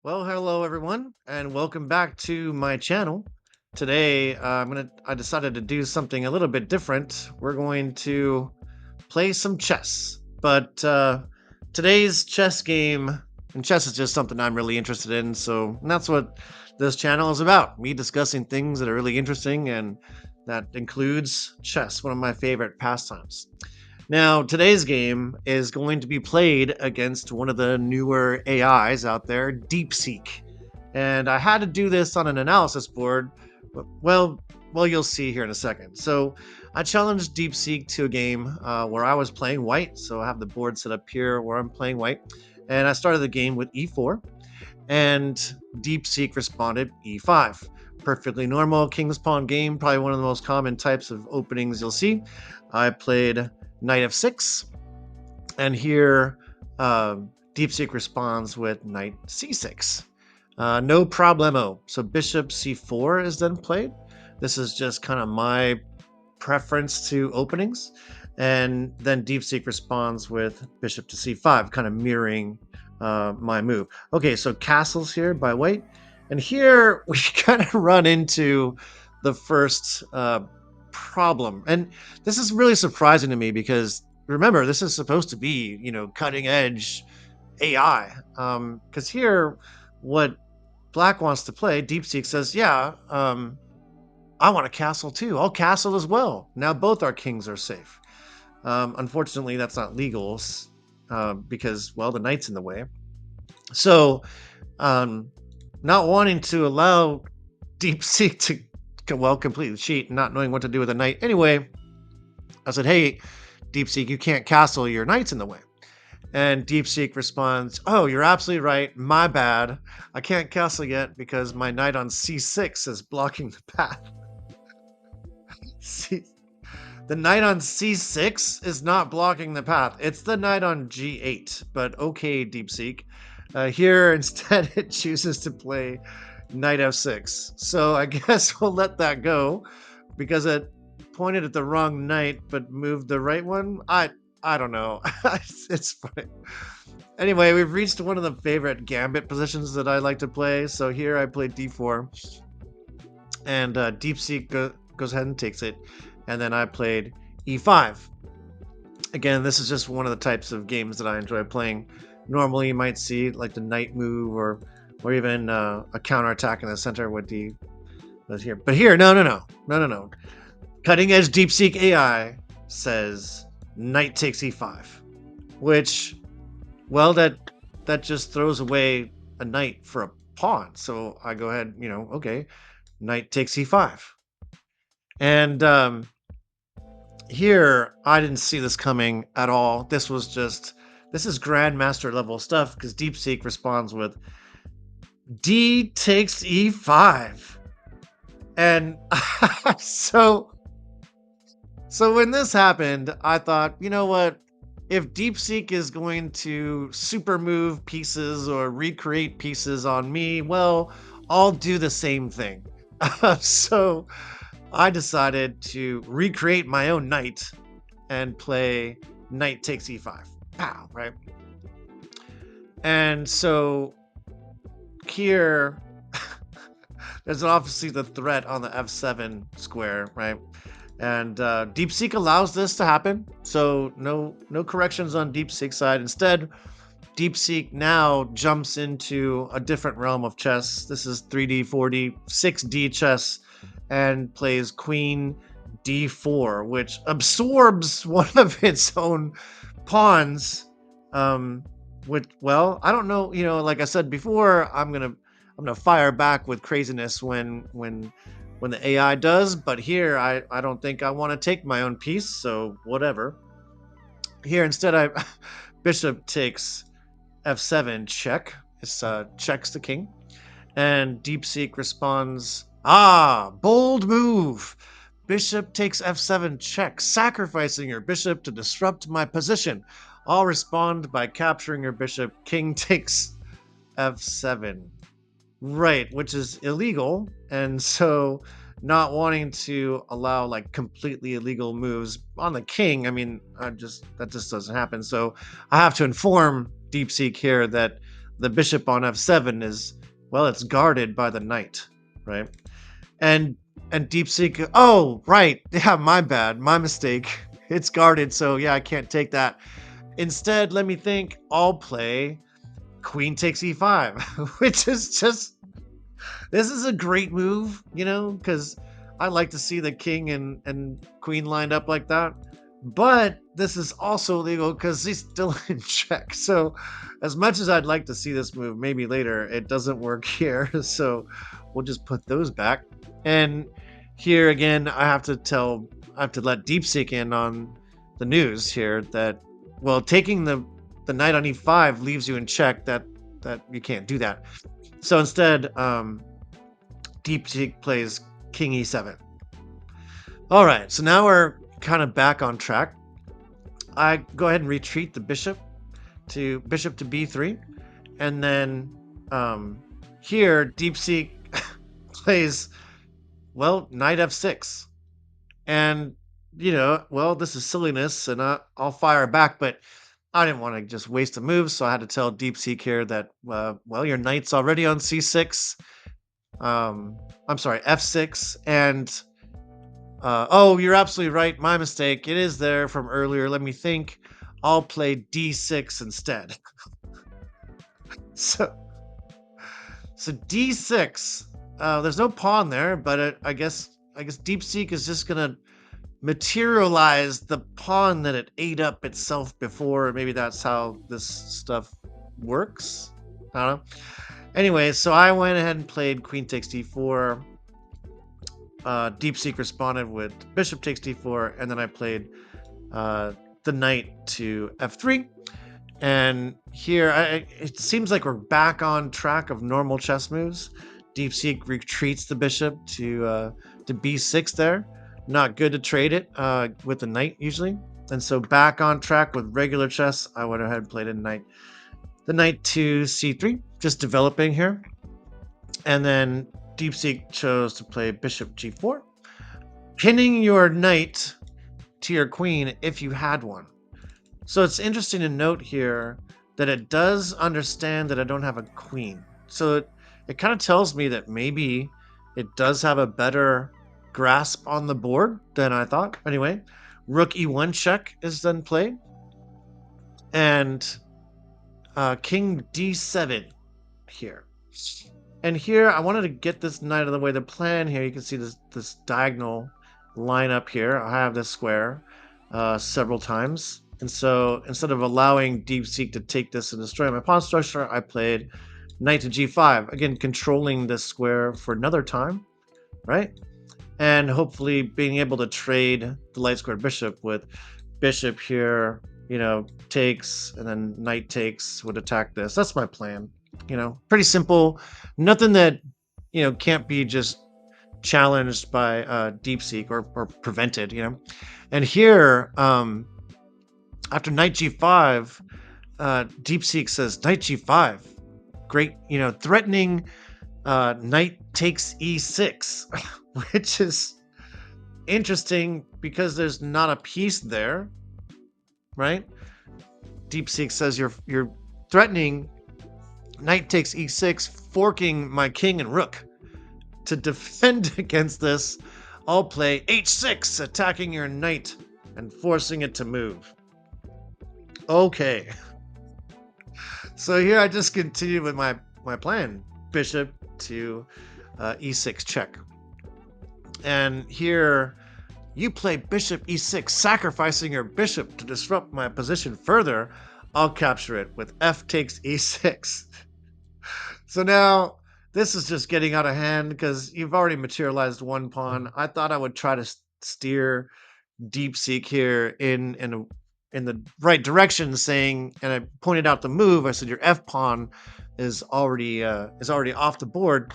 Well, hello everyone, and welcome back to my channel. Today, I decided to do something a little bit different. We're going to play some chess, but today's chess game, and chess is just something I'm really interested in. So that's what this channel is about: me discussing things that are really interesting, and that includes chess, one of my favorite pastimes. Now, today's game is going to be played against one of the newer AIs out there, DeepSeek. And I had to do this on an analysis board. Well, well, you'll see here in a second. So I challenged DeepSeek to a game where I was playing white. So I have the board set up here where I'm playing white. And I started the game with e4, and DeepSeek responded e5. Perfectly normal King's Pawn game, probably one of the most common types of openings you'll see. I played knight f6, and here DeepSeek responds with knight c6. No problemo. So bishop c4 is then played. This is just kind of my preference to openings. And then DeepSeek responds with bishop to c5, kind of mirroring my move. Okay, so castles here by white. And here we kind of run into the first problem. And this is really surprising to me because remember, this is supposed to be, cutting edge AI. Because here, what Black wants to play, DeepSeek says, yeah, I want a castle too. I'll castle as well. Now both our kings are safe. Unfortunately, that's not legal because, well, the knight's in the way. So, um, not wanting to allow DeepSeek to, well, completely cheat, not knowing what to do with a knight. Anyway, I said, hey, DeepSeek, you can't castle, your knight's in the way. And DeepSeek responds, oh, you're absolutely right. My bad. I can't castle yet because my knight on c6 is blocking the path. See, the knight on c6 is not blocking the path. It's the knight on g8. But okay, DeepSeek. Here, instead, it chooses to play knight f6. So I guess we'll let that go because it pointed at the wrong knight but moved the right one. I don't know. It's fine. Anyway, we've reached one of the favorite gambit positions that I like to play. So here I play d4, and DeepSeek goes ahead and takes it, and then I played e5. Again, this is just one of the types of games that I enjoy playing. Normally, you might see like the knight move or even a counterattack in the center with the was here. But here, no. Cutting edge DeepSeek AI says knight takes e5, which, well, that just throws away a knight for a pawn. So I go ahead, okay, knight takes e5, and here I didn't see this coming at all. This is grandmaster level stuff because DeepSeek responds with d takes e5, and so so when this happened, I thought, you know what? If DeepSeek is going to super move pieces or recreate pieces on me, well, I'll do the same thing. So I decided to recreate my own knight and play knight takes e5. Pow, right? And so here, there's obviously the threat on the f7 square, right? And DeepSeek allows this to happen, so no corrections on DeepSeek's side. Instead, DeepSeek now jumps into a different realm of chess. This is 3D, 4D, 6D chess, and plays Queen D4, which absorbs one of its own pawns. Which, well, I don't know. Like I said before, I'm gonna fire back with craziness when the AI does. But here, I don't think I want to take my own piece. So whatever. Here instead, I bishop takes f7 check. It's checks the king, and DeepSeek responds, ah, bold move. Bishop takes f7 check, sacrificing your bishop to disrupt my position. I'll respond by capturing your bishop. King takes f7. Right, which is illegal. And so not wanting to allow like completely illegal moves on the king, that just doesn't happen. So I have to inform DeepSeek here that the bishop on f7 is, well, it's guarded by the knight, right? And DeepSeek, oh, right. Yeah, my bad. My mistake. It's guarded, so yeah, I can't take that. Instead, let me think. I'll play queen takes e5, which is just, this is a great move, because I like to see the king and queen lined up like that. But this is also legal because he's still in check. So, as much as I'd like to see this move, maybe later, it doesn't work here. So, we'll just put those back. And here again, I have to let DeepSeek in on the news here that, well, taking the knight on e5 leaves you in check. That you can't do that. So instead, DeepSeek plays king e7. All right, so now we're kind of back on track. I go ahead and retreat the bishop to b3, and then here DeepSeek plays, well, knight f6, and well, this is silliness, and I'll fire back, but I didn't want to just waste a move, so I had to tell DeepSeek here that, well, your knight's already on c6. I'm sorry, f6, and oh, you're absolutely right. My mistake. It is there from earlier. Let me think. I'll play d6 instead. So, d6. There's no pawn there, but I guess DeepSeek is just gonna materialize the pawn that it ate up itself before. Maybe that's how this stuff works. I don't know. Anyway, so I went ahead and played queen takes d4. DeepSeek responded with bishop takes d4, and then I played the knight to f3. And here, it seems like we're back on track of normal chess moves. DeepSeek retreats the bishop to b6 there. Not good to trade it with the knight usually. And so back on track with regular chess, I went ahead and played the knight to c3, just developing here. And then DeepSeek chose to play bishop g4, pinning your knight to your queen if you had one. So it's interesting to note here that it does understand that I don't have a queen. So it kind of tells me that maybe it does have a better grasp on the board than I thought. Anyway, rook e1 check is then played. And king d7 here. And here, I wanted to get this knight out of the way. The plan here, you can see this diagonal line up here. I have this square several times. And so instead of allowing DeepSeek to take this and destroy my pawn structure, I played knight to g5. Again, controlling this square for another time, right? And hopefully being able to trade the light squared bishop with bishop here, takes, and then knight takes would attack this. That's my plan. Pretty simple. Nothing that, can't be just challenged by DeepSeek or prevented, And here, after knight g5, DeepSeek says knight g5. Great, threatening knight takes e6, which is interesting because there's not a piece there, right? DeepSeek says you're threatening knight takes e6, forking my king and rook. To defend against this, I'll play h6, attacking your knight and forcing it to move. Okay. So here I just continue with my plan. Bishop to e6 check. And here you play bishop e6, sacrificing your bishop to disrupt my position further. I'll capture it with f takes e6. So now this is just getting out of hand because you've already materialized one pawn. I thought I would try to steer DeepSeek here in the right direction, saying, and I pointed out the move. I said your f pawn is already off the board.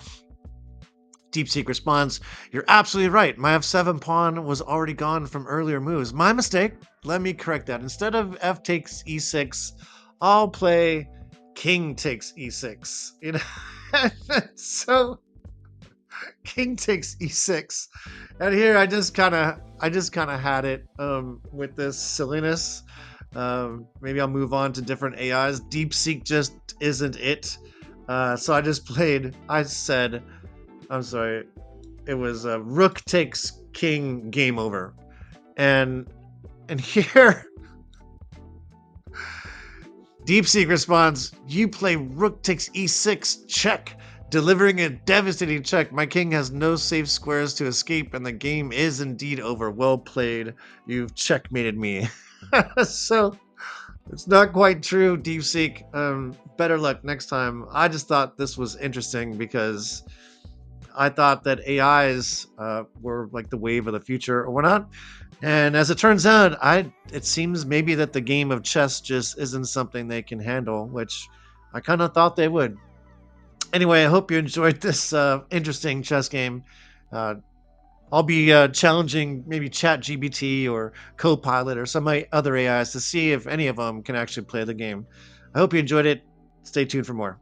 DeepSeek responds, "You're absolutely right. My f7 pawn was already gone from earlier moves. My mistake. Let me correct that. Instead of f takes e6, I'll play king takes e6. So king takes e6, and here I just kind of had it with this silliness. Maybe I'll move on to different AIs. DeepSeek just isn't it. So I just played. I said, I'm sorry. It was Rook takes King, game over, and here DeepSeek responds, "You play Rook takes e6 check." Delivering a devastating check, my king has no safe squares to escape, and the game is indeed over. Well played. You've checkmated me. So it's not quite true, DeepSeek. Better luck next time. I just thought this was interesting because I thought that AIs were like the wave of the future or whatnot. And as it turns out, it seems maybe that the game of chess just isn't something they can handle, which I kind of thought they would. Anyway, I hope you enjoyed this interesting chess game. Uh, I'll be challenging maybe ChatGPT or Copilot or some other AIs to see if any of them can actually play the game. I hope you enjoyed it. Stay tuned for more.